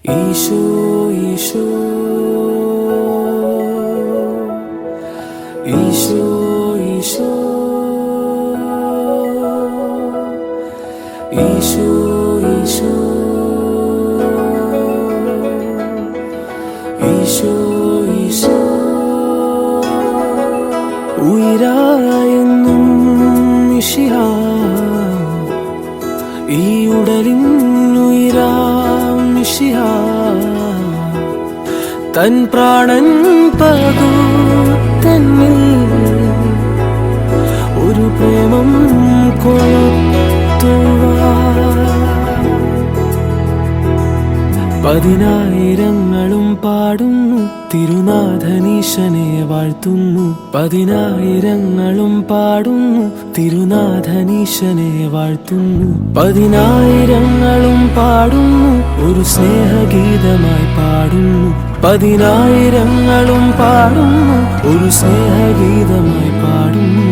ഈശോ ഈശോ ഈശോ ഈശോ ഈശോ ഈശോ ഈശോ ഈശോ ഉയിരായെന്നും മിശിഹാ ഈ ഉടലിൻ ഉയിരാം മിശിഹാ തൻ പ്രാണൻ പകുത്തന്നിൽ ഒരു പ്രേമം കൊളുത്തുവാ പതിനായിരങ്ങളും പാടുന്നു തിരുനാഥനീശനെ വാഴ്ത്തുന്നു പതിനായിരങ്ങളും പാടുന്നു തിരുനാഥനീശനെ വാഴ്ത്തുന്നു പതിനായിരങ്ങളും പാടുന്നു ഒരു സ്നേഹഗീതമായി പാടുന്നു പതിനായിരങ്ങളും പാടുന്നു ഒരു സ്നേഹഗീതമായി പാടുന്നു